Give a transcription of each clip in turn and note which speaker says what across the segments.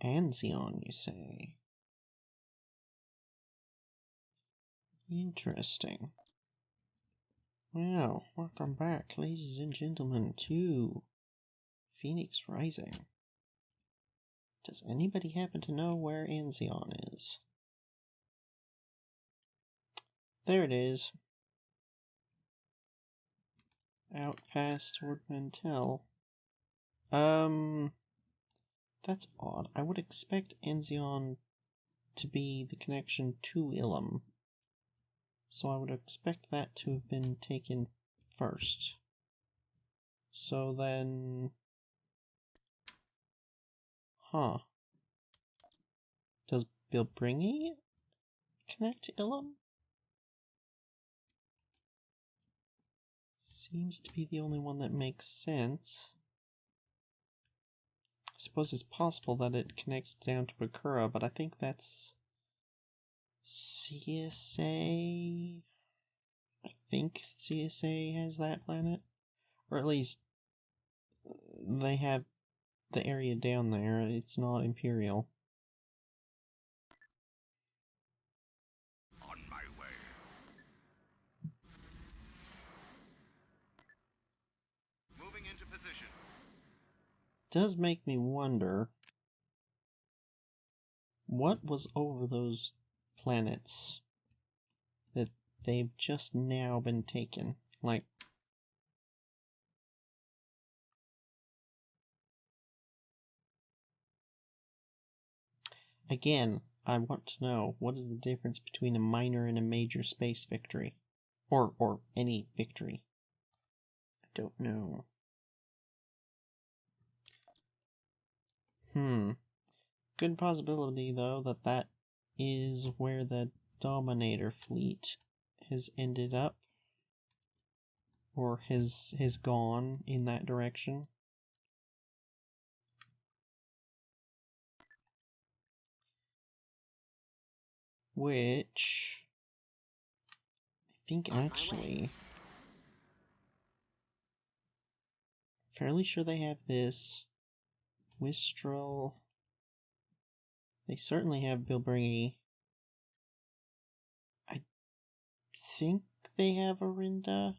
Speaker 1: Anzion, you say? Interesting. Well, welcome back, ladies and gentlemen, to Phoenix Rising. Does anybody happen to know where Anzion is? There it is. Out past toward Mantel. That's odd. I would expect Anzion to be the connection to Ilum. So I would expect that to have been taken first. So then... Huh. Does Bilbringi connect to Ilum? Seems to be the only one that makes sense. I suppose it's possible that it connects down to Bakura, but I think that's... CSA... I think CSA has that planet. Or at least they have the area down there. It's not Imperial.
Speaker 2: On my way. Moving into position.
Speaker 1: Does make me wonder what was over those planets that they've just now been taken. Like, again, I want to know, what is the difference between a minor and a major space victory? Or any victory? I don't know. Good possibility, though, that that is where the Dominator fleet has ended up. Or has gone in that direction. Which... I think actually... fairly sure they have this. Wistral... They certainly have Bilbringi. I think they have Arinda.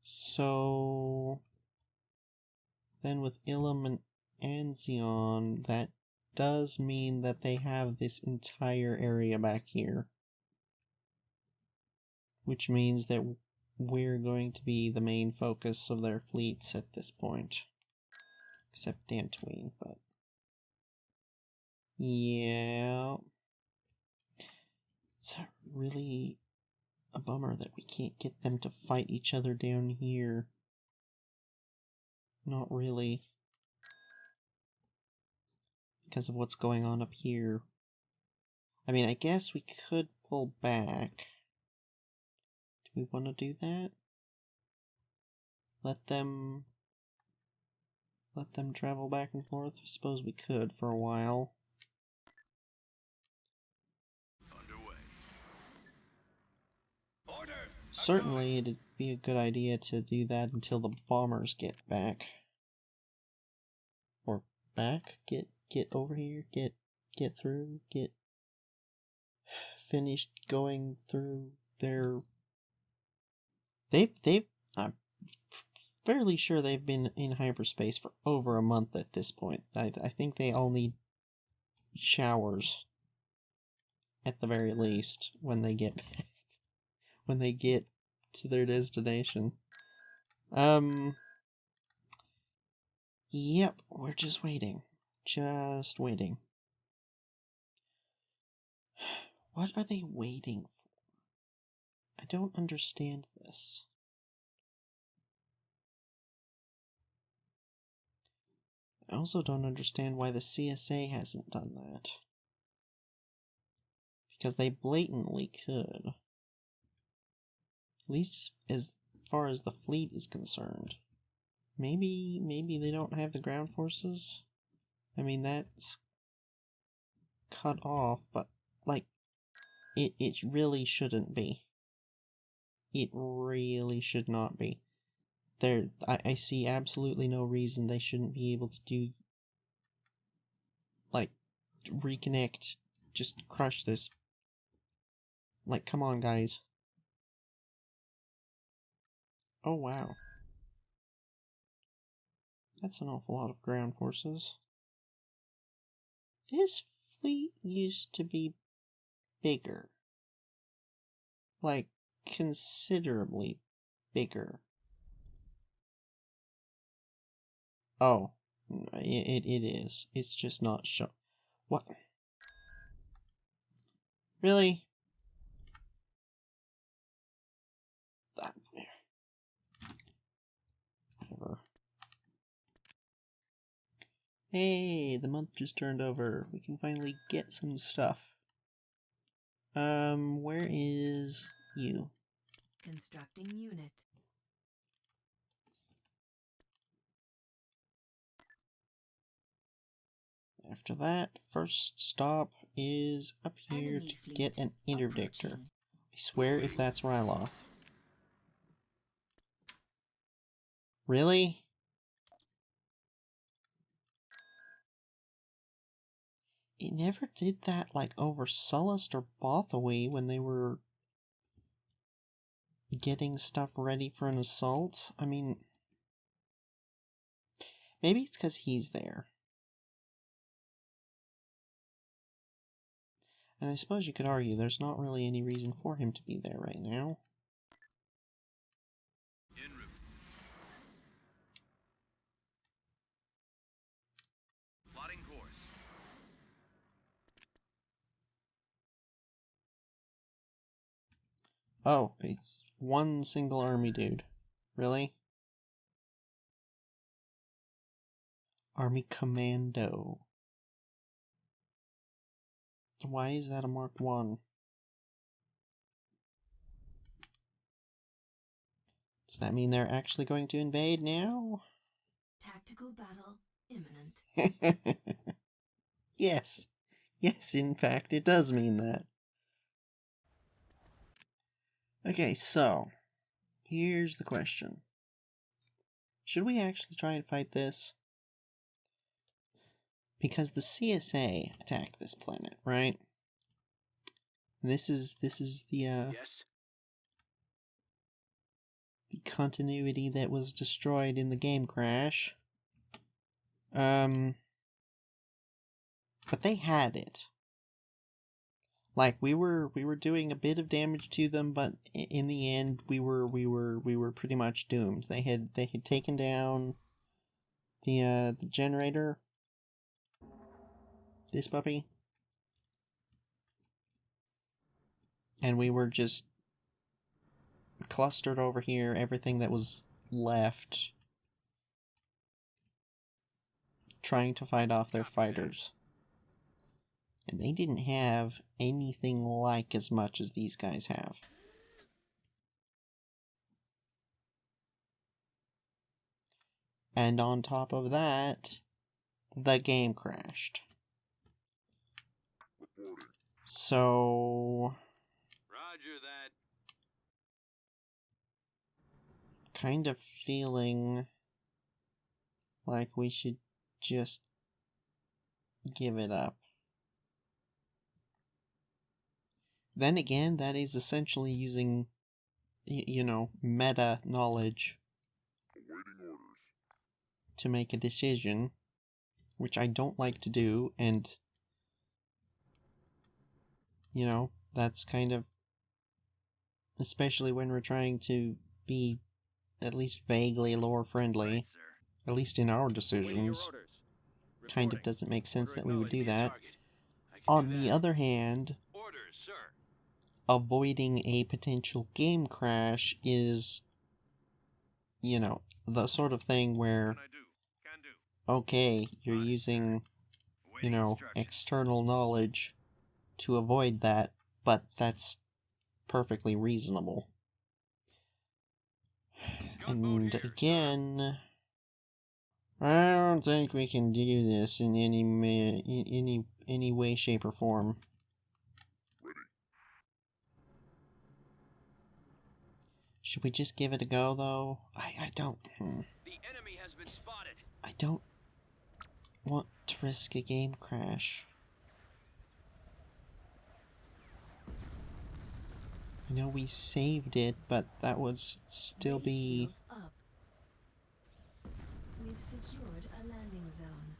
Speaker 1: So... then with Ilum and Anzion, that does mean that they have this entire area back here. Which means that we're going to be the main focus of their fleets at this point. Except Dantooine, but... yeah... It's really a bummer that we can't get them to fight each other down here. Not really. Because of what's going on up here. I mean, I guess we could pull back. Do we want to do that? Let them travel back and forth? I suppose we could for a while.
Speaker 2: Underway. Order.
Speaker 1: Certainly, it'd be a good idea to do that until the bombers get back. Or back? Get over here? Get through? Get finished going through their... I'm fairly sure they've been in hyperspace for over a month at this point. I think they all need showers. At the very least, when they get back. When they get to their destination. Yep, we're just waiting. Just waiting. What are they waiting for? I don't understand this. I also don't understand why the CSA hasn't done that. Because they blatantly could. At least as far as the fleet is concerned. Maybe they don't have the ground forces? I mean, that's cut off, but, like, it really shouldn't be. It really should not be. I see absolutely no reason they shouldn't be able to do, like, reconnect, just crush this. Like, come on, guys. Oh, wow. That's an awful lot of ground forces. This fleet used to be bigger. Like, considerably bigger. Oh, it is. It's just not show. What? Really? Whatever. Hey, the month just turned over. We can finally get some stuff. Where is you?
Speaker 3: Constructing unit.
Speaker 1: After that, first stop is up here
Speaker 3: Enemy
Speaker 1: to
Speaker 3: fleet
Speaker 1: get an interdictor.
Speaker 3: approaching.
Speaker 1: I swear if that's Ryloth. Really? It never did that, like, over Sullust or Bothaway when they were getting stuff ready for an assault. I mean, maybe it's because he's there. And I suppose you could argue there's not really any reason for him to be there right now.
Speaker 2: En route. Plotting course.
Speaker 1: Oh, it's one single army dude. Really? Army Commando. Why is that a Mark 1? Does that mean they're actually going to invade now?
Speaker 3: Tactical battle imminent.
Speaker 1: Yes. Yes, in fact, it does mean that. Okay, so, here's the question. Should we actually try and fight this? Because the CSA attacked this planet, right? This is the
Speaker 2: Yes.
Speaker 1: the continuity that was destroyed in the game crash. But they had it. Like, we were doing a bit of damage to them, but in the end we were pretty much doomed. They had taken down the generator. This puppy. And we were just clustered over here, everything that was left, trying to fight off their fighters. And they didn't have anything like as much as these guys have. And on top of that, the game crashed. So,
Speaker 2: Roger that.
Speaker 1: kind of feeling like we should just give it up. Then again, that is essentially using, you know, meta knowledge to make a decision, which I don't like to do, and, you know, that's kind of, especially when we're trying to be at least vaguely lore friendly,
Speaker 2: Right, sir.
Speaker 1: at least in our
Speaker 2: Waiting your
Speaker 1: decisions,
Speaker 2: orders.
Speaker 1: kind of
Speaker 2: Reporting.
Speaker 1: doesn't make sense
Speaker 2: Order
Speaker 1: that we would do
Speaker 2: acknowledged. Be a
Speaker 1: that.
Speaker 2: target. I can
Speaker 1: On
Speaker 2: do
Speaker 1: the
Speaker 2: that.
Speaker 1: other hand,
Speaker 2: Orders, sir.
Speaker 1: avoiding a potential game crash is, you know, the sort of thing where,
Speaker 2: Can I do? Can do.
Speaker 1: okay, you're
Speaker 2: Got it,
Speaker 1: using, you
Speaker 2: Awaiting
Speaker 1: know,
Speaker 2: instructions.
Speaker 1: external knowledge to avoid that, but that's perfectly reasonable.
Speaker 2: Gunboat
Speaker 1: And
Speaker 2: here, sir.
Speaker 1: again, I don't think we can do this in any way, shape, or form. Should we just give it a go, though? I don't...
Speaker 2: The enemy has been spotted.
Speaker 1: I don't want to risk a game crash. I know we saved it, but that would still
Speaker 3: Base
Speaker 1: be...
Speaker 3: shields up. We've secured a landing zone.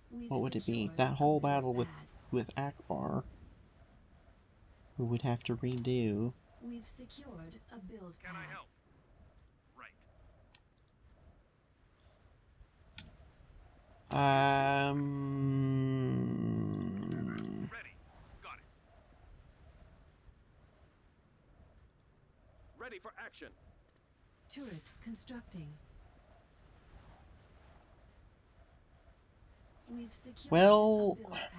Speaker 3: We've
Speaker 1: What would it be?
Speaker 3: secured
Speaker 1: That
Speaker 3: a
Speaker 1: whole
Speaker 3: build
Speaker 1: battle
Speaker 3: pad.
Speaker 1: with Akbar, we would have to redo.
Speaker 3: We've secured a build
Speaker 2: Can I
Speaker 3: pad.
Speaker 2: help? Right. Ready. Got it. Ready for action.
Speaker 3: Turret constructing. We've secured
Speaker 1: Well,
Speaker 3: a build pad.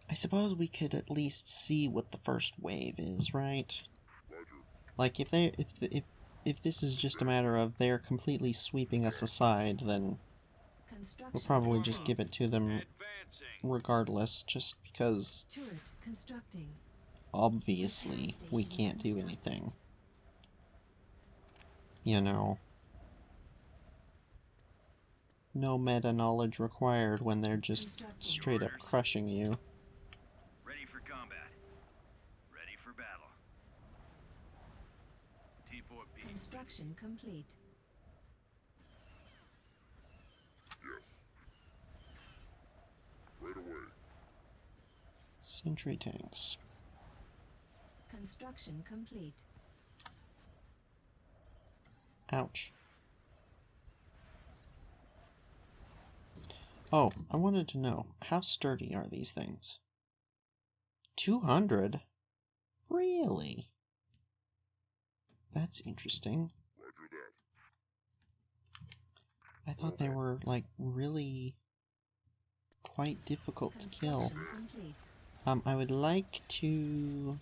Speaker 1: I suppose we could at least see what the first wave is, right? Like, if this is just a matter of they're completely sweeping us aside, then we'll probably just give it to them
Speaker 2: Advancing.
Speaker 1: regardless, just because
Speaker 3: Turret constructing.
Speaker 1: obviously we can't do anything. You know. No meta knowledge required when they're just straight up crushing you.
Speaker 2: Ready for combat. Ready for battle. T4B.
Speaker 3: Construction complete.
Speaker 4: Right away.
Speaker 1: Sentry tanks.
Speaker 3: Construction complete.
Speaker 1: Ouch. Oh, I wanted to know, how sturdy are these things? 200? Really? That's interesting.
Speaker 4: Roger that.
Speaker 1: I thought they were, like, really quite difficult to kill.
Speaker 3: Construction complete.
Speaker 1: I would like to...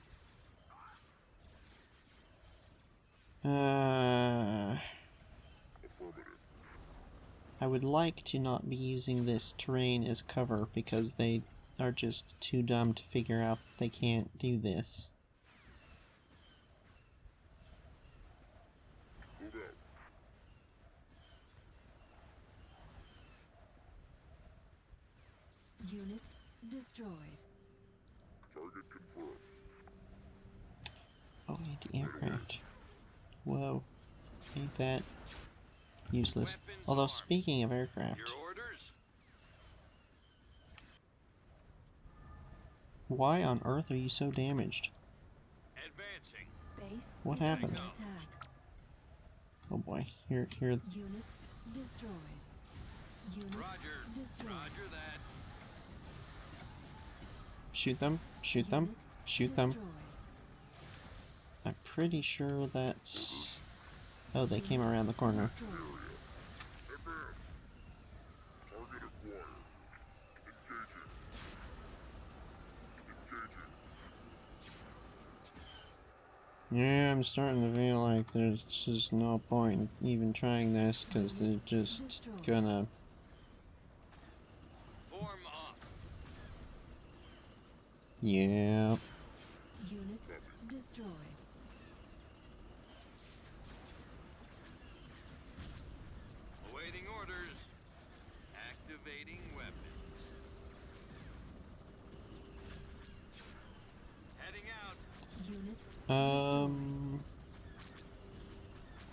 Speaker 4: Affirmative.
Speaker 1: I would like to not be using this terrain as cover because they are just too dumb to figure out that they can't do this.
Speaker 4: Move out.
Speaker 3: Unit destroyed.
Speaker 4: Target confirmed.
Speaker 1: Oh, anti-aircraft. Whoa. Ain't that useless. Although, speaking of aircraft,
Speaker 2: Your orders?
Speaker 1: why on earth are you so damaged?
Speaker 2: Advancing.
Speaker 3: Base
Speaker 1: What
Speaker 3: is under
Speaker 1: happened?
Speaker 3: attack.
Speaker 1: Oh boy, here,
Speaker 3: Unit destroyed. Unit
Speaker 2: Roger.
Speaker 3: destroyed.
Speaker 2: Roger that.
Speaker 1: shoot them, shoot them,
Speaker 3: Unit
Speaker 1: shoot them.
Speaker 3: destroyed.
Speaker 1: I'm pretty sure that's... Oh, they came around the corner.
Speaker 3: Destroyed.
Speaker 4: Advance. Target acquired. Engaging. Engaging.
Speaker 1: Yeah, I'm starting to feel like there's just no point in even trying this, because they're just gonna...
Speaker 2: Form up.
Speaker 1: Yeah.
Speaker 3: Unit destroyed.
Speaker 2: Awaiting orders. Activating weapons. Heading out.
Speaker 3: Unit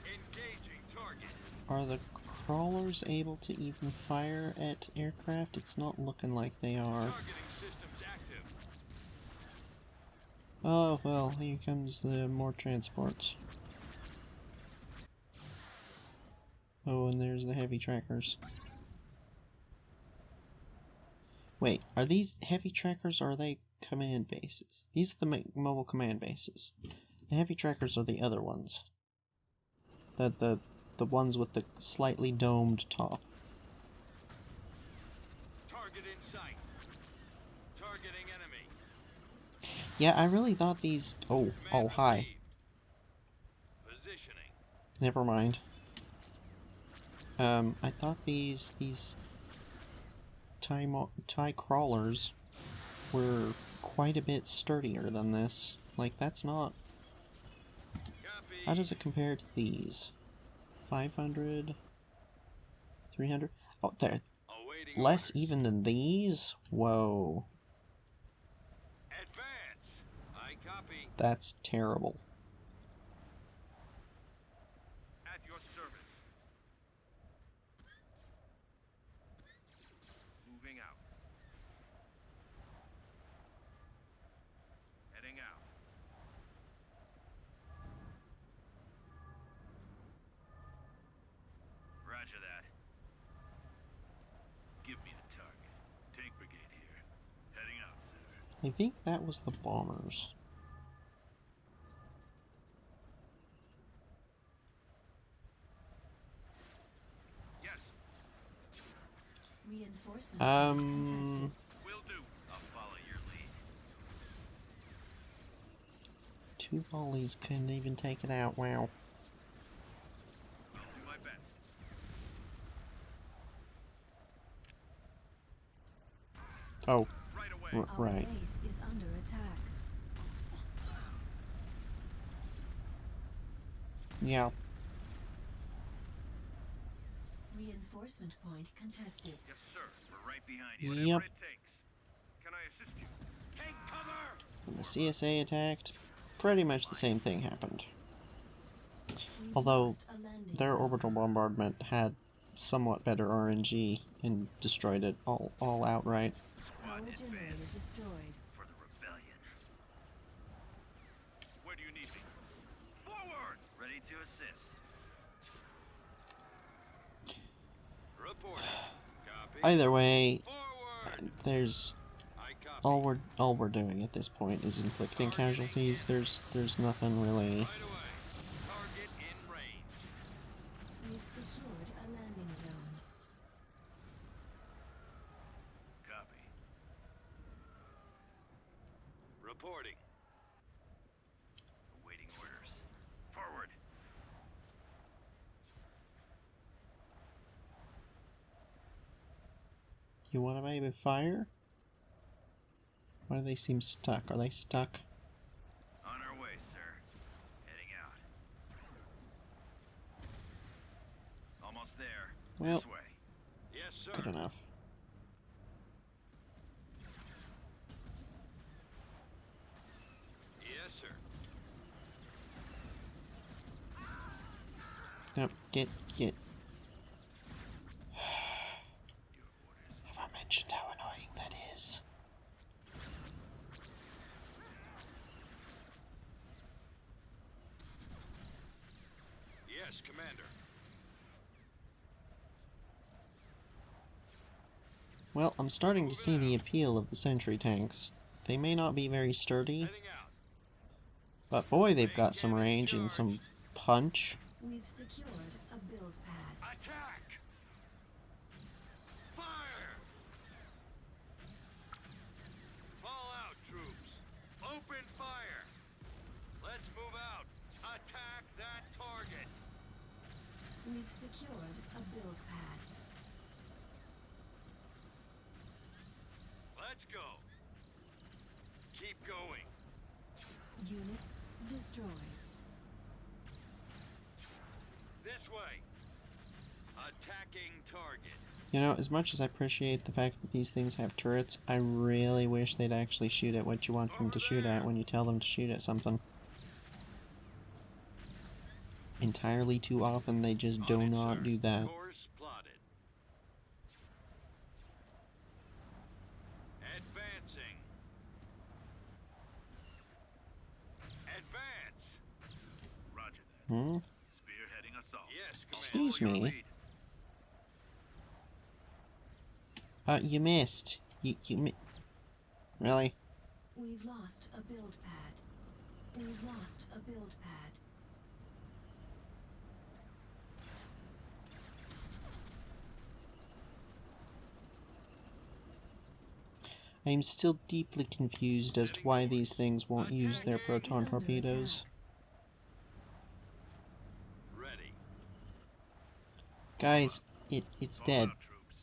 Speaker 2: Engaging target.
Speaker 1: Are the crawlers able to even fire at aircraft? It's not looking like they are.
Speaker 2: Targeting systems active.
Speaker 1: Oh, well, here comes the more transports. Oh, and there's the heavy trackers. Wait, are these heavy trackers or are they command bases? These are the mobile command bases. The heavy trackers are the other ones. The ones with the slightly domed top.
Speaker 2: Target in sight. Targeting enemy.
Speaker 1: Yeah, I really thought these... Oh,
Speaker 2: Command
Speaker 1: hi.
Speaker 2: received. Positioning.
Speaker 1: Never mind. I thought these TIE crawlers were quite a bit sturdier than this. Like, that's not...
Speaker 2: Copy.
Speaker 1: How does it compare to these? 500? 300? Oh, they're
Speaker 2: Awaiting
Speaker 1: less
Speaker 2: orders.
Speaker 1: even than these? Whoa.
Speaker 2: Advance. I copy.
Speaker 1: That's terrible.
Speaker 2: At your service. Moving out. Heading out. Roger that. Give me the target. Tank brigade here. Heading out, sir.
Speaker 1: I think that was the bombers.
Speaker 2: Yes,
Speaker 3: Reinforcement point contested.
Speaker 2: will do. I'll follow your lead.
Speaker 1: 2 volleys couldn't even take it out. Wow.
Speaker 2: I'll do my best.
Speaker 1: Oh,
Speaker 2: Right away.
Speaker 3: Our
Speaker 1: right.
Speaker 3: base is under attack.
Speaker 1: Yeah.
Speaker 3: Reinforcement point contested.
Speaker 2: Yes, sir. We're right behind you.
Speaker 1: Yep.
Speaker 2: Whatever it takes. Can I assist you? Take cover!
Speaker 1: When the CSA attacked, pretty much the same thing happened.
Speaker 3: We've
Speaker 1: Although,
Speaker 3: lost a landing
Speaker 1: their
Speaker 3: zone.
Speaker 1: orbital bombardment had somewhat better RNG and destroyed it all outright.
Speaker 3: Power
Speaker 2: Squad
Speaker 3: generator
Speaker 2: advance
Speaker 3: destroyed.
Speaker 2: for the rebellion. Where do you need me? Forward! Ready to assist. Reporting. Copy.
Speaker 1: Either way,
Speaker 2: Forward!
Speaker 1: there's
Speaker 2: I copy.
Speaker 1: all we're doing at this point is inflicting casualties. There's nothing really.
Speaker 2: Right away. Target in range.
Speaker 3: We've secured a landing zone.
Speaker 2: Copy. Reporting. Awaiting orders. Forward.
Speaker 1: You want to maybe fire? Why do they seem stuck? Are they stuck?
Speaker 2: On our way, sir. Heading out. Almost there.
Speaker 1: Well,
Speaker 2: This way. Yes, sir.
Speaker 1: good enough.
Speaker 2: Yes, sir.
Speaker 1: Yep, get.
Speaker 2: Your orders.
Speaker 1: Have I mentioned how annoying that is?
Speaker 2: Yes, Commander.
Speaker 1: Well, I'm starting to see the appeal of the sentry tanks. They may not be very sturdy,
Speaker 2: Heading out.
Speaker 1: but boy, they've got some range and some punch.
Speaker 3: We've secured a build pad.
Speaker 2: Attack! Fire! Fall out, troops. Open fire. Let's move out. Attack that target.
Speaker 3: We've secured a build pad.
Speaker 2: Let's go. Keep going.
Speaker 3: Unit destroyed.
Speaker 2: This way. Attacking target.
Speaker 1: You know, as much as I appreciate the fact that these things have turrets, I really wish they'd actually shoot at what you want them to shoot at when you tell them to shoot at something. Entirely too often they just do
Speaker 2: On it,
Speaker 1: not
Speaker 2: sir.
Speaker 1: do that.
Speaker 2: Course plotted. Advancing. Advance. Roger that.
Speaker 1: Hmm?
Speaker 2: Spearheading assault. Yes,
Speaker 1: Excuse
Speaker 2: Commander.
Speaker 1: me. You missed. Really?
Speaker 3: We've lost a build pad. We've lost a build pad.
Speaker 1: I'm still deeply confused as to why these things won't use their proton torpedoes.
Speaker 2: Ready.
Speaker 1: Guys, it's
Speaker 2: Fall
Speaker 1: dead.
Speaker 2: out, troops.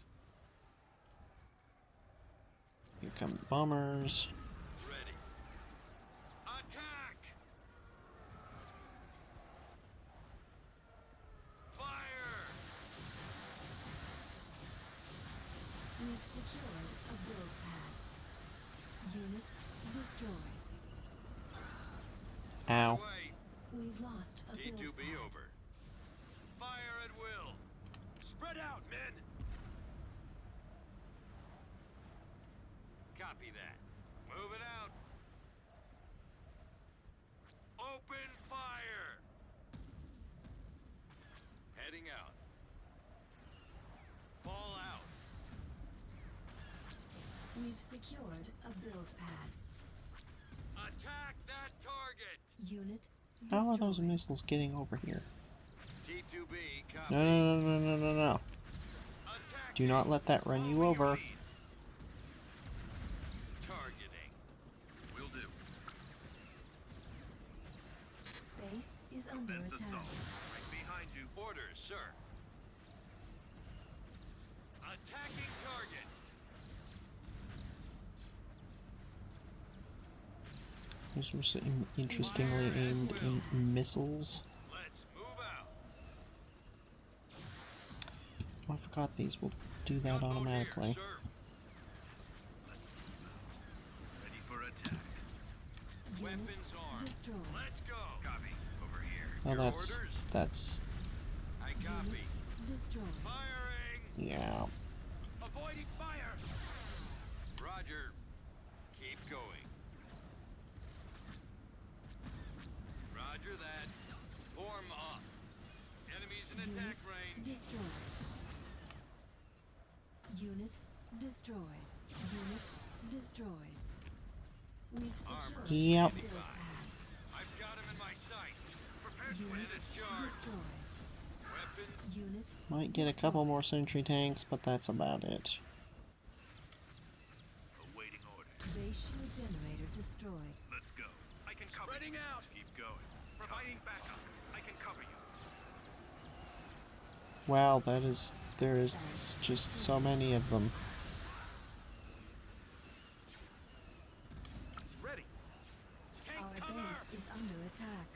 Speaker 1: Here come the bombers.
Speaker 2: Ready. Attack!
Speaker 3: destroyed.
Speaker 1: Ow.
Speaker 2: Away.
Speaker 3: We've lost a build
Speaker 2: T2B
Speaker 3: pad.
Speaker 2: over. Fire at will. Spread out, men. Copy that. Move it out. Open fire. Heading out. Fall out.
Speaker 3: We've secured a build pad.
Speaker 2: Attack that target.
Speaker 3: Unit
Speaker 1: How are those
Speaker 3: destroyed.
Speaker 1: missiles getting over here?
Speaker 2: T2B, copy.
Speaker 1: No, no, no, no, no, no, no.
Speaker 2: Attack.
Speaker 1: Do not let that run you over.
Speaker 2: Targeting. Will do.
Speaker 3: Base is under
Speaker 2: That's
Speaker 3: attack.
Speaker 2: assault. Right behind you. Orders, sir. Attacking target.
Speaker 1: Those were some interestingly aimed missiles.
Speaker 2: Let's move out.
Speaker 1: Oh, I forgot these will do that
Speaker 2: Gunboat
Speaker 1: automatically.
Speaker 2: here, sir. Let's move out. Ready for attack.
Speaker 3: Unit
Speaker 2: Weapons armed.
Speaker 3: destroyed.
Speaker 2: Let's go. Copy. Over here.
Speaker 1: Oh,
Speaker 2: Your
Speaker 1: that's
Speaker 2: orders? I copy.
Speaker 3: Unit destroyed.
Speaker 2: Firing.
Speaker 1: yeah.
Speaker 2: Avoiding fire. Roger. Keep going. Roger that. Form up. Enemies in
Speaker 3: Unit
Speaker 2: attack range.
Speaker 3: destroyed. Unit destroyed. Unit destroyed. We've
Speaker 2: Armor.
Speaker 3: secured
Speaker 1: Yep.
Speaker 3: a build pad.
Speaker 2: I've got him in my sight. Prepare to
Speaker 3: Unit
Speaker 2: hit a charge.
Speaker 3: destroyed.
Speaker 2: Weapon.
Speaker 3: Unit
Speaker 1: Might get a couple more sentry tanks, but that's about it.
Speaker 2: Awaiting order.
Speaker 3: base shield generator destroyed.
Speaker 2: Let's go. I can cover you. Out. Keep going. Providing backup. I can cover you.
Speaker 1: Wow, there's just so many of them.
Speaker 2: Ready. Take
Speaker 3: Our
Speaker 2: cover.
Speaker 3: base is under attack.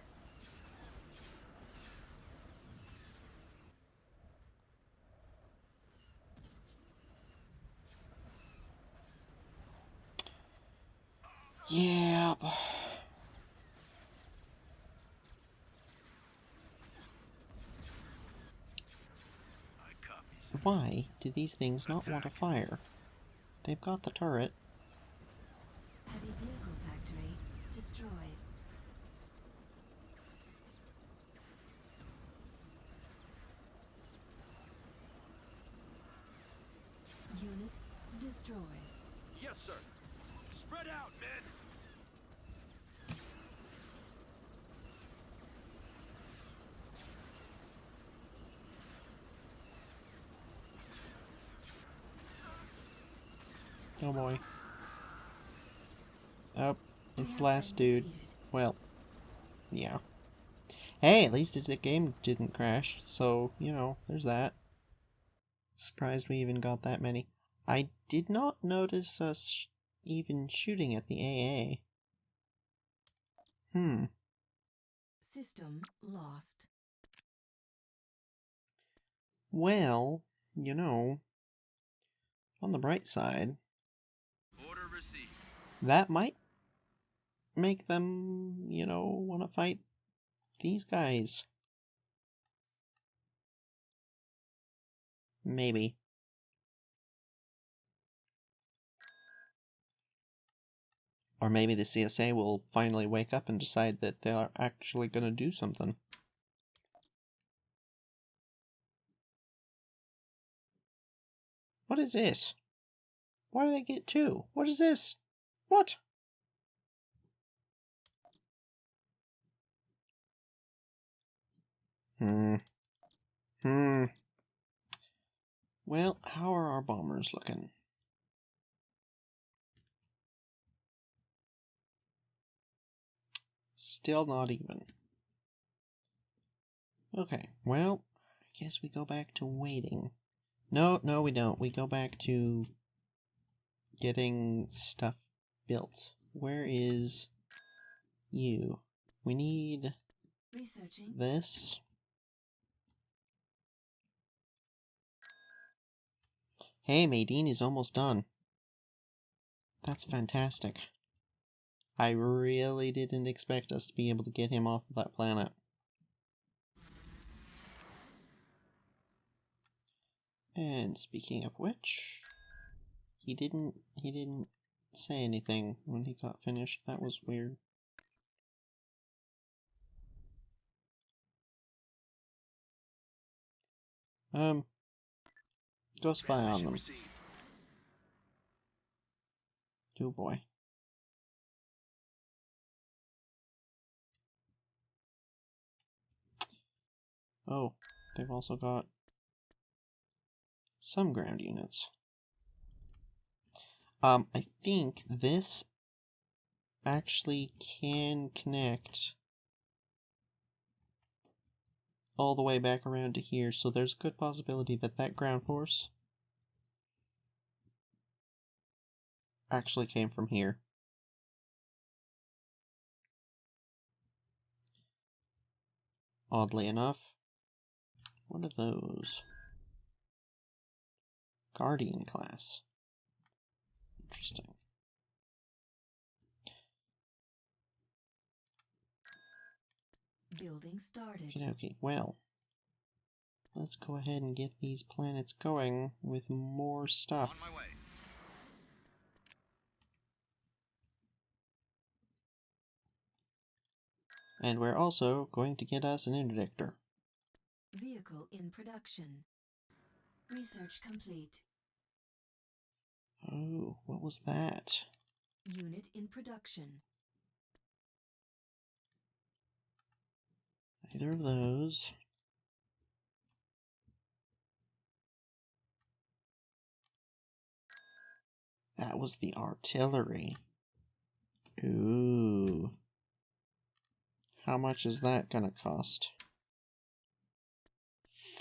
Speaker 1: Yep.
Speaker 2: I copy.
Speaker 1: Why do these things not want to fire? They've got the turret.
Speaker 3: Heavy vehicle factory destroyed. Unit destroyed.
Speaker 2: Yes, sir. Spread out, men.
Speaker 1: Oh boy. Oh, it's
Speaker 3: We
Speaker 1: the
Speaker 3: have
Speaker 1: last
Speaker 3: been
Speaker 1: dude.
Speaker 3: defeated.
Speaker 1: Well, yeah. Hey, at least the game didn't crash, so, you know, there's that. Surprised we even got that many. I did not notice us even shooting at the AA.
Speaker 3: System lost.
Speaker 1: Well, you know, on the bright side,
Speaker 2: Order received.
Speaker 1: that might make them, you know, want to fight these guys. Maybe. Or maybe the CSA will finally wake up and decide that they are actually going to do something. What is this? Why do they get two? What is this? What? Well, how are our bombers looking? Still not even. Okay, well, I guess we go back to waiting. No, we don't. We go back to getting stuff built. Where is you? We need
Speaker 3: Researching.
Speaker 1: this. Hey, Maydeen is almost done. That's fantastic. I really didn't expect us to be able to get him off of that planet. And speaking of which, he didn't say anything when he got finished. That was weird. Go spy on them. Oh boy. Oh, they've also got some ground units. I think this actually can connect all the way back around to here, so there's a good possibility that that ground force actually came from here. Oddly enough. What are those? Guardian class. Interesting.
Speaker 3: Building started.
Speaker 1: Okay, well, let's go ahead and get these planets going with more stuff.
Speaker 2: On my way.
Speaker 1: And we're also going to get us an interdictor.
Speaker 3: Vehicle in production. Research complete.
Speaker 1: Oh, what was that?
Speaker 3: Unit in production.
Speaker 1: Either of those. That was the artillery. Ooh. How much is that gonna cost?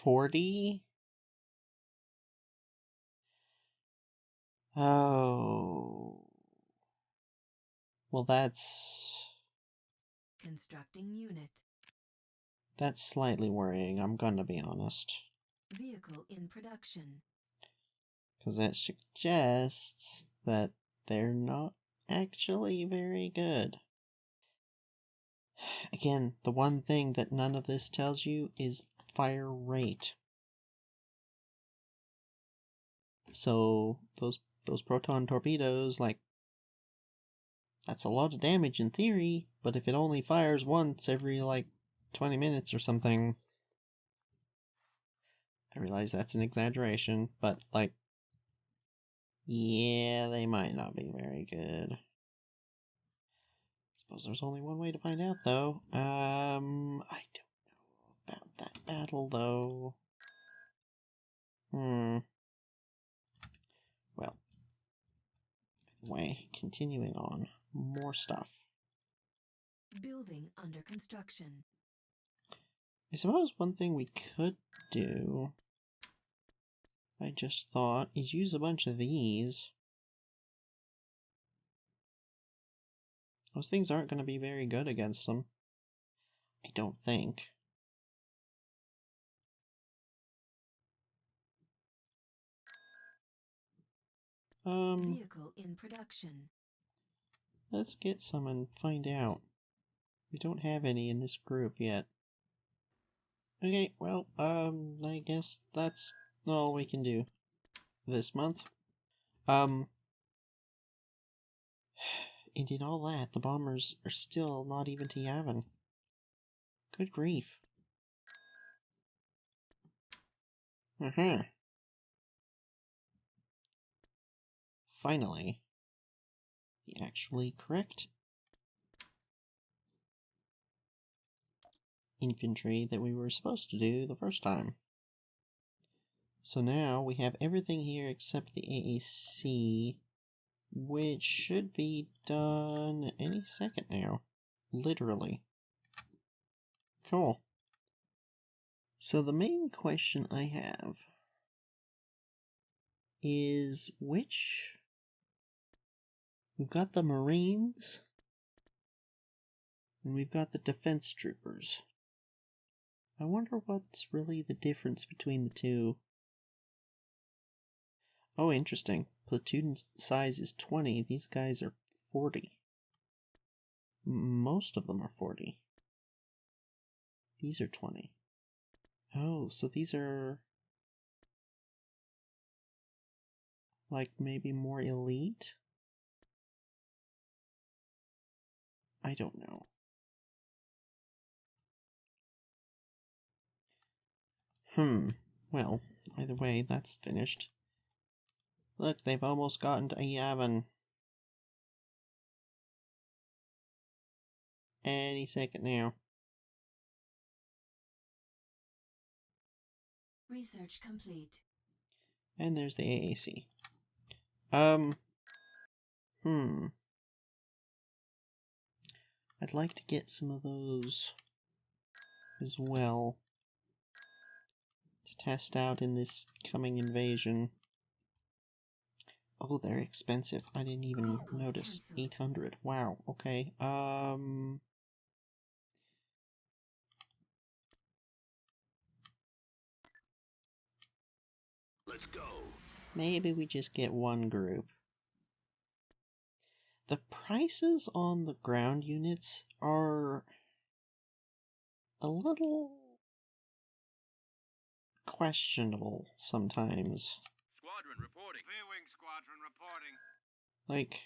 Speaker 1: 40? Oh. Well, that's
Speaker 3: Constructing unit.
Speaker 1: slightly worrying, I'm gonna be honest.
Speaker 3: Vehicle in production.
Speaker 1: Because that suggests that they're not actually very good. Again, the one thing that none of this tells you is fire rate. So those proton torpedoes, like, that's a lot of damage in theory, but if it only fires once every, like, 20 minutes or something, I realize that's an exaggeration, but, like, yeah, they might not be very good. Suppose there's only one way to find out, though. I don't know about that battle, though. Well, anyway, continuing on. More stuff.
Speaker 3: Building under construction.
Speaker 1: I suppose one thing we could do, I just thought, is use a bunch of these. Those things aren't going to be very good against them. I don't think.
Speaker 3: Vehicle in production.
Speaker 1: Let's get some and find out. We don't have any in this group yet. Okay, well, I guess that's all we can do this month. And in all that, the bombers are still not even to Yavin. Good grief. Finally, the actually correct infantry that we were supposed to do the first time. So now we have everything here except the AAC, which should be done any second now. Literally. Cool. So the main question I have is which... We've got the Marines, and we've got the Defense Troopers. I wonder what's really the difference between the two. Oh, interesting. Platoon size is 20. These guys are 40. Most of them are 40. These are 20. Oh, so these are... like, maybe more elite? I don't know. Well, either way, that's finished. Look, they've almost gotten to Yavin. Any second now.
Speaker 3: Research complete.
Speaker 1: And there's the AAC. I'd like to get some of those as well to test out in this coming invasion. Oh, they're expensive. I didn't even notice. 800. Wow, okay.
Speaker 2: Let's go.
Speaker 1: Maybe we just get one group. The prices on the ground units are a little questionable sometimes.
Speaker 2: Squadron reporting. V-wing squadron reporting.
Speaker 1: Like,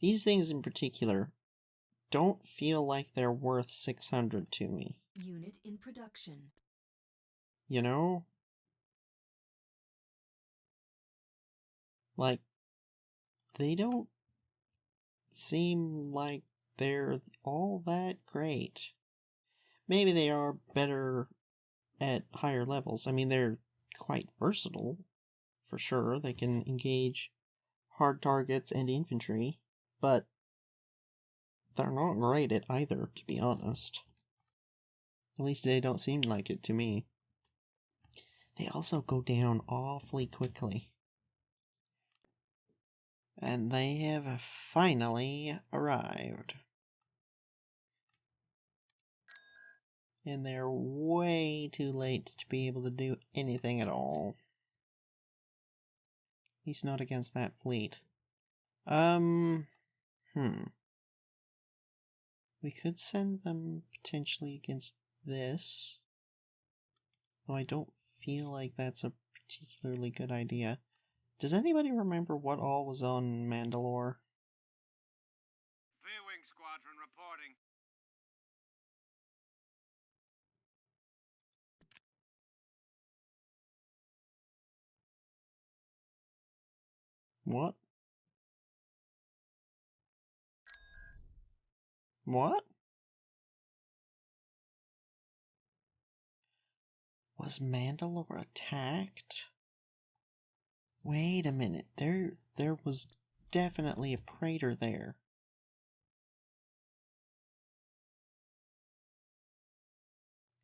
Speaker 1: these things in particular don't feel like they're worth 600 to me.
Speaker 3: Unit in production.
Speaker 1: You know? Like, they don't seem like they're all that great. Maybe they are better at higher levels. I mean, they're quite versatile, for sure. They can engage hard targets and infantry, but they're not great at either, to be honest. At least they don't seem like it to me. They also go down awfully quickly. And they have finally arrived. And they're way too late to be able to do anything at all. At least not against that fleet. We could send them potentially against this. Though I don't feel like that's a particularly good idea. Does anybody remember what all was on Mandalore?
Speaker 2: V-wing squadron reporting.
Speaker 1: What? What? Was Mandalore attacked? Wait a minute, there was definitely a praetor there.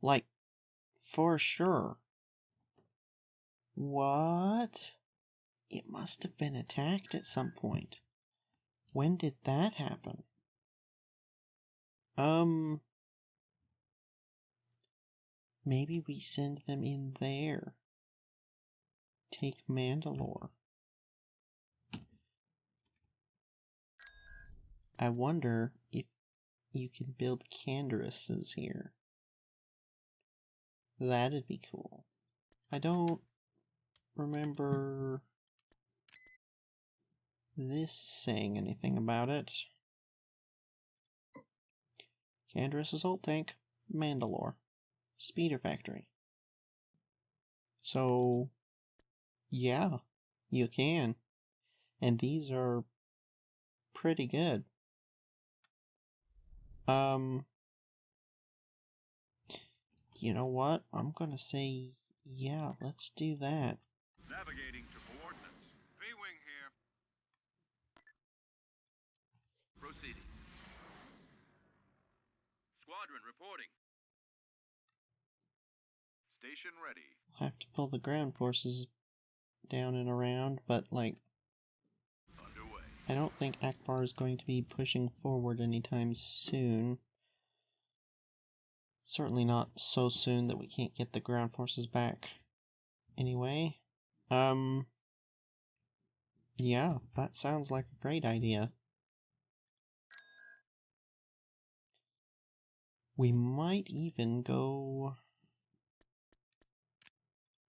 Speaker 1: Like, for sure. What? It must have been attacked at some point. When did that happen? Maybe we send them in there. Take Mandalore. I wonder if you can build Candaruses here. That'd be cool. I don't remember this saying anything about it. Candarus Assault Tank, Mandalore. Speeder Factory. So, yeah, you can. And these are pretty good. You know what? I'm gonna say, yeah, let's do that.
Speaker 2: Navigating to coordinates. V-wing here. Proceeding. Squadron reporting. Station ready.
Speaker 1: I'll have to pull the ground forces down and around, but, like,
Speaker 2: Underway.
Speaker 1: I don't think Akbar is going to be pushing forward anytime soon. Certainly not so soon that we can't get the ground forces back. Anyway, yeah, that sounds like a great idea. We might even go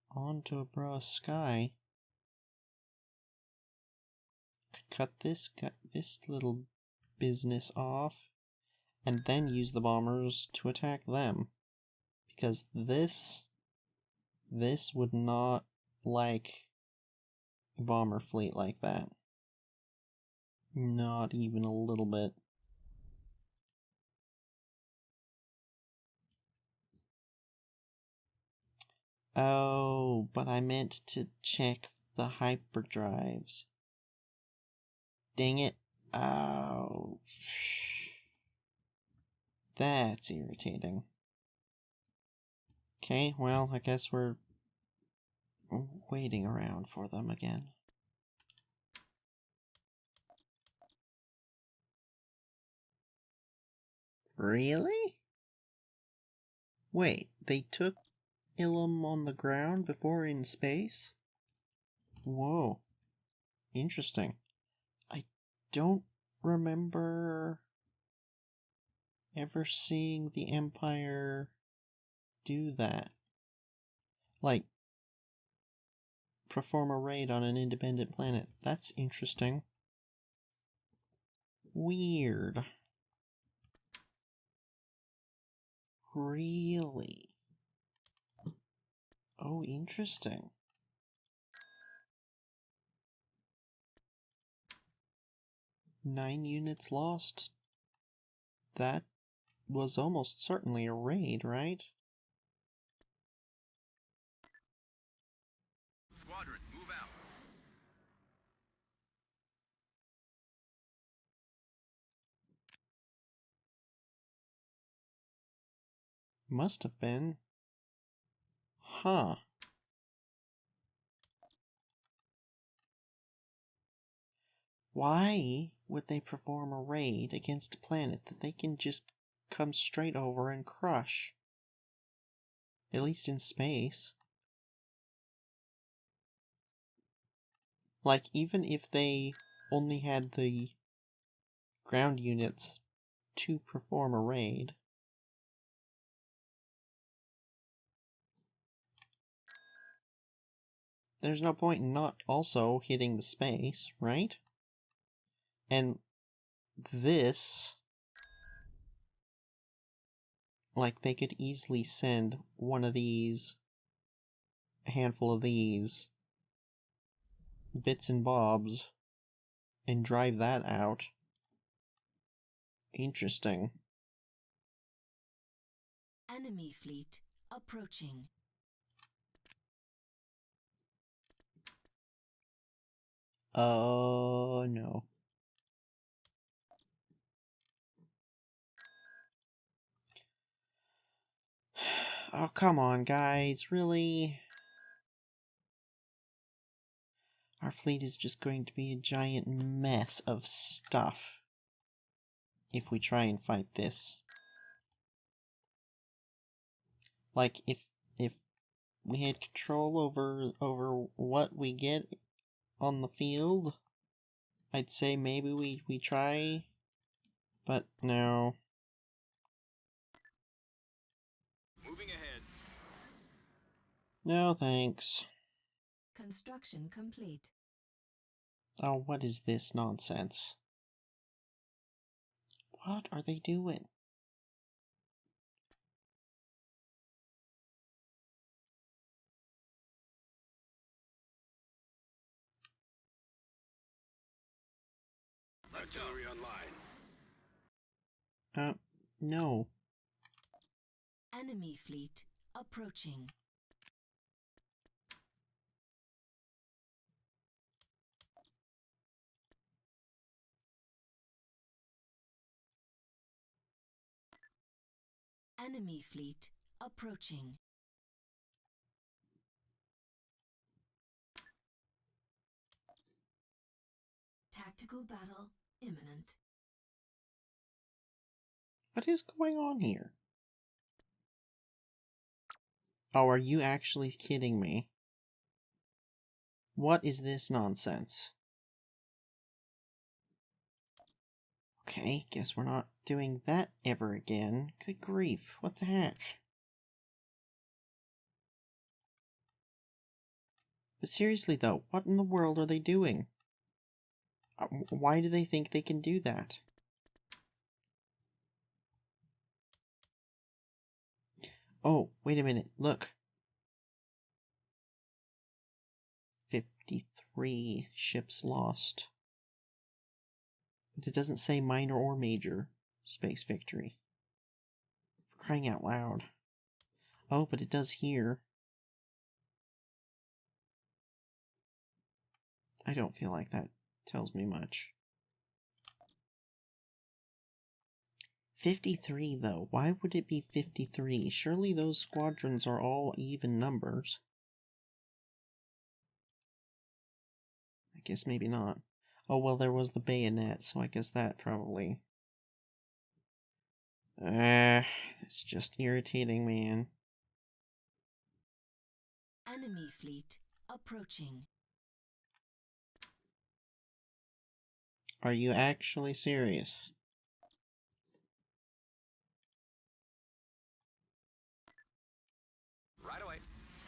Speaker 1: onto a broad sky. Cut this little business off, and then use the bombers to attack them. Because this would not like a bomber fleet like that. Not even a little bit. Oh, but I meant to check the hyperdrives. Dang it. Oh. That's irritating. Okay, well, I guess we're waiting around for them again. Really? Wait, they took Ilum on the ground before in space? Whoa. Interesting. I don't remember ever seeing the Empire do that. Like, perform a raid on an independent planet. That's interesting. Weird. Really? Oh, interesting. Nine units lost. That was almost certainly a raid, right?
Speaker 2: Squadron, move out.
Speaker 1: Must have been. Huh. Why would they perform a raid against a planet that they can just come straight over and crush? At least in space. Like, even if they only had the ground units to perform a raid, there's no point in not also hitting the space, right? And this, like, they could easily send one of these, a handful of these, bits and bobs, and drive that out. Interesting.
Speaker 3: Enemy fleet approaching.
Speaker 1: Oh, no. Oh, come on, guys, really? Our fleet is just going to be a giant mess of stuff if we try and fight this. Like, if we had control over what we get on the field, I'd say maybe we try, but no.
Speaker 2: Moving ahead.
Speaker 1: No thanks.
Speaker 3: Construction complete.
Speaker 1: Oh, what is this nonsense? What are they doing?
Speaker 2: Artillery online.
Speaker 1: No.
Speaker 3: Enemy fleet approaching. Enemy fleet approaching. Tactical battle imminent.
Speaker 1: What is going on here? Oh, are you actually kidding me? What is this nonsense? Okay, guess we're not doing that ever again. Good grief, what the heck? But seriously though, what in the world are they doing? Why do they think they can do that? Oh, wait a minute, look. 53 ships lost. But it doesn't say minor or major space victory. For crying out loud. Oh, but it does here. I don't feel like that tells me much. 53 though, why would it be 53? Surely those squadrons are all even numbers. I guess maybe not. Oh well, there was the bayonet, so I guess that probably... it's just irritating, man.
Speaker 3: Enemy fleet approaching.
Speaker 1: Are you actually serious?
Speaker 2: Right away.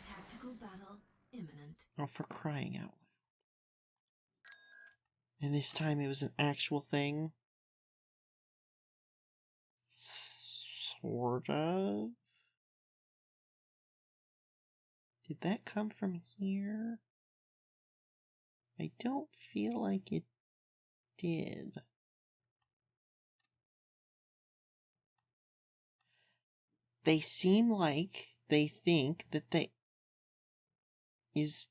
Speaker 3: Tactical battle imminent.
Speaker 1: Oh, for crying out loud. And this time it was an actual thing? Sort of? Did that come from here? I don't feel like it did. They seem like they think that they is...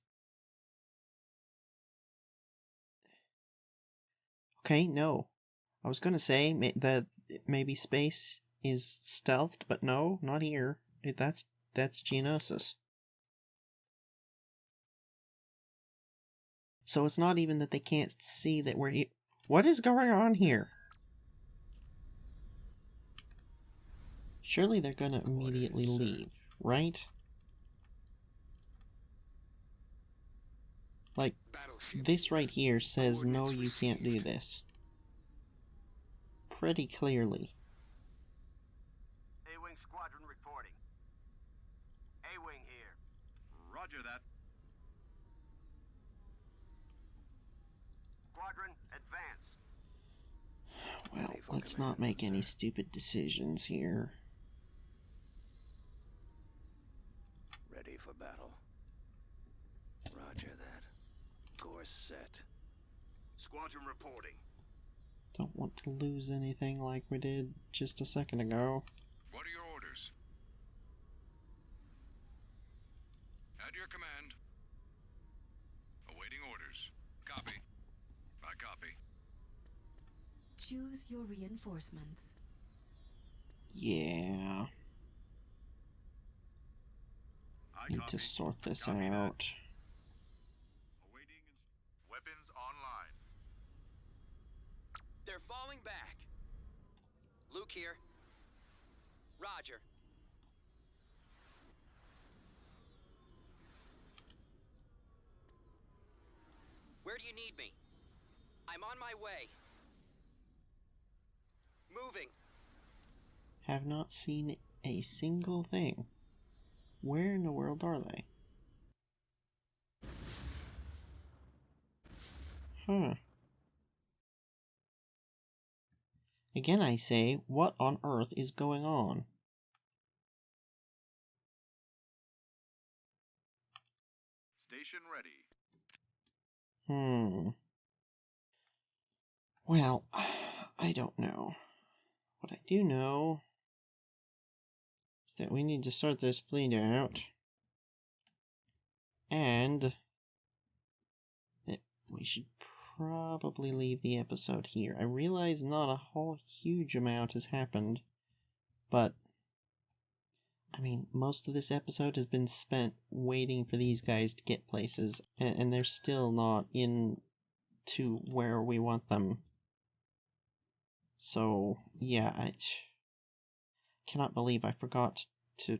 Speaker 1: Okay, no. I was gonna say that maybe space is stealthed, but no, not here. That's Geonosis. So it's not even that they can't see that we're here. What is going on here? Surely they're gonna immediately leave, right? Like, this right here says, no, you can't do this. Pretty clearly.
Speaker 2: A-Wing squadron reporting. A-Wing here. Roger that. Squadron, advance.
Speaker 1: Well, let's not make any stupid decisions here.
Speaker 2: Ready for battle. Roger that. Course set. Squadron reporting.
Speaker 1: Don't want to lose anything like we did just a second ago.
Speaker 5: What are your orders? At your command. Awaiting orders. Copy. I copy.
Speaker 3: Choose your reinforcements.
Speaker 1: Yeah.
Speaker 2: I
Speaker 1: Need
Speaker 2: copy.
Speaker 1: to sort this
Speaker 2: Copy that.
Speaker 1: out.
Speaker 2: Awaiting weapons online. They're falling back.
Speaker 6: Luke here. Roger. Where do you need me? I'm on my way. Moving.
Speaker 1: Have not seen a single thing. Where in the world are they? Huh. Again I say, what on earth is going on?
Speaker 2: Station ready.
Speaker 1: Well, I don't know. What I do know is that we need to sort this fleet out. And that we should probably leave the episode here. I realize not a whole huge amount has happened, but I mean, most of this episode has been spent waiting for these guys to get places, and they're still not in to where we want them. So, yeah, I cannot believe I forgot to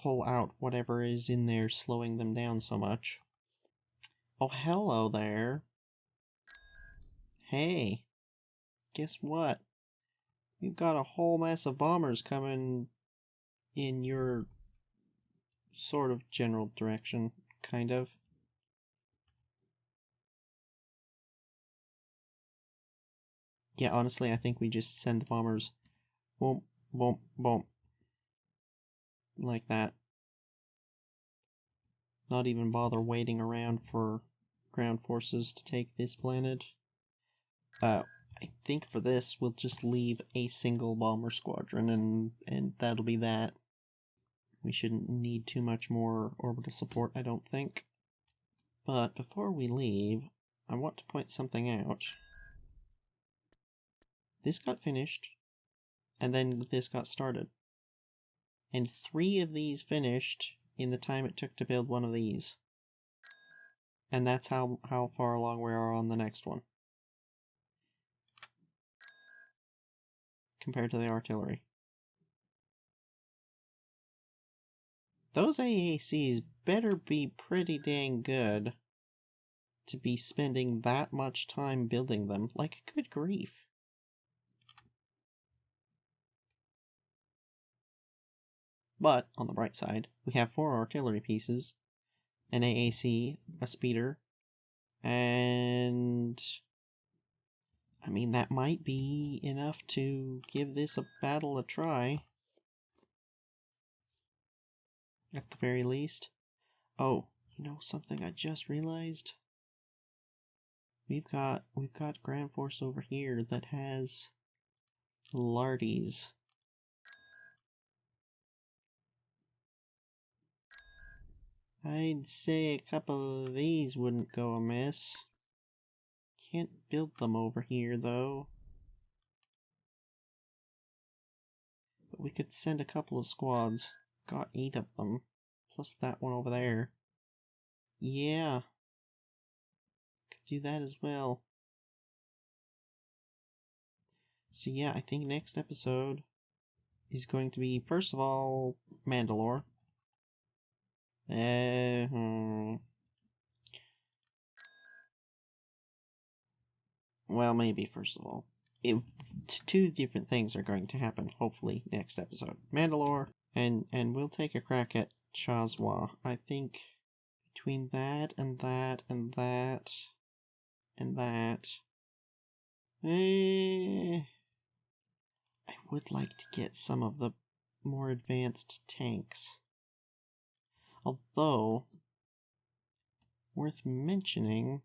Speaker 1: pull out whatever is in there slowing them down so much. Oh, hello there. Hey. guess what? We've got a whole mess of bombers coming in your sort of general direction, kind of. Yeah, honestly, I think we just send the bombers boom, boom, boom. Like that. Not even bother waiting around for ground forces to take this planet. I think for this, we'll just leave a single bomber squadron, and that'll be that. We shouldn't need too much more orbital support, I don't think. But before we leave, I want to point something out. This got finished, and then this got started. And 3 of these finished in the time it took to build one of these. And that's how far along we are on the next one. Compared to the artillery. Those AACs better be pretty dang good to be spending that much time building them. Like, good grief. But, on the bright side, we have 4 artillery pieces, an AAC, a speeder, and... I mean, that might be enough to give this a battle a try. At the very least. Oh, you know something I just realized? We've got Grand Force over here that has Lardies. I'd say a couple of these wouldn't go amiss. Can't build them over here, though. But we could send a couple of squads. Got 8 of them. Plus that one over there. Yeah. Could do that as well. So yeah, I think next episode is going to be, first of all, Mandalore. Well, maybe first of all. 2 different things are going to happen, hopefully, next episode. Mandalore, and we'll take a crack at Chazwa. I think between that and that and that and that... I would like to get some of the more advanced tanks. Although, worth mentioning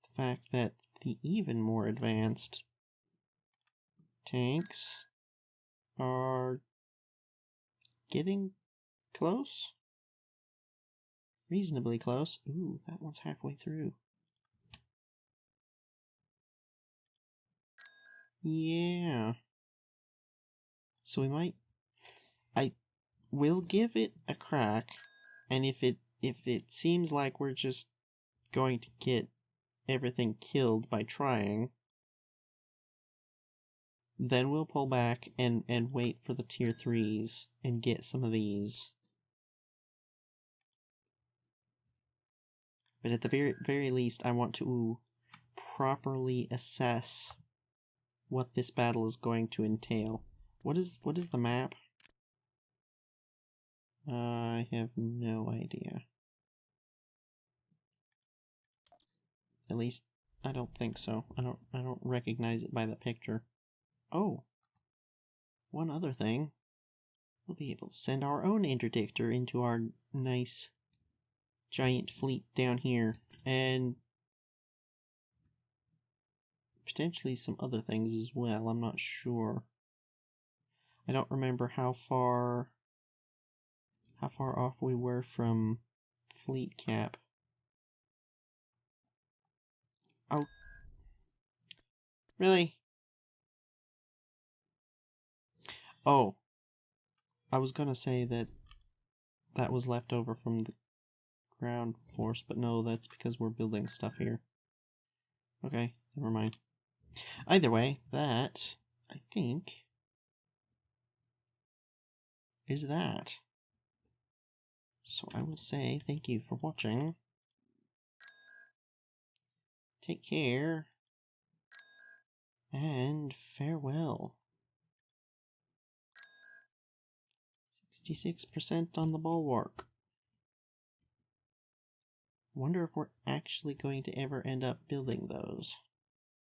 Speaker 1: the fact that the even more advanced tanks are getting close. Reasonably close. Ooh, that one's halfway through. Yeah. So we might... I will give it a crack, and if it seems like we're just going to get everything killed by trying, then we'll pull back and wait for the tier 3s and get some of these. But at the very least, I want to properly assess what this battle is going to entail. What is the map? I have no idea. At least I don't think so. I don't recognize it by the picture. Oh. One other thing. We'll be able to send our own interdictor into our nice giant fleet down here, and potentially some other things as well. I'm not sure. I don't remember how far off we were from fleet cap. Oh. Really? Oh. I was gonna say that was left over from the ground force, but no, that's because we're building stuff here. Okay, never mind. Either way, that, I think, is that. So I will say thank you for watching. Take care. And farewell. 66% on the bulwark. Wonder if we're actually going to ever end up building those.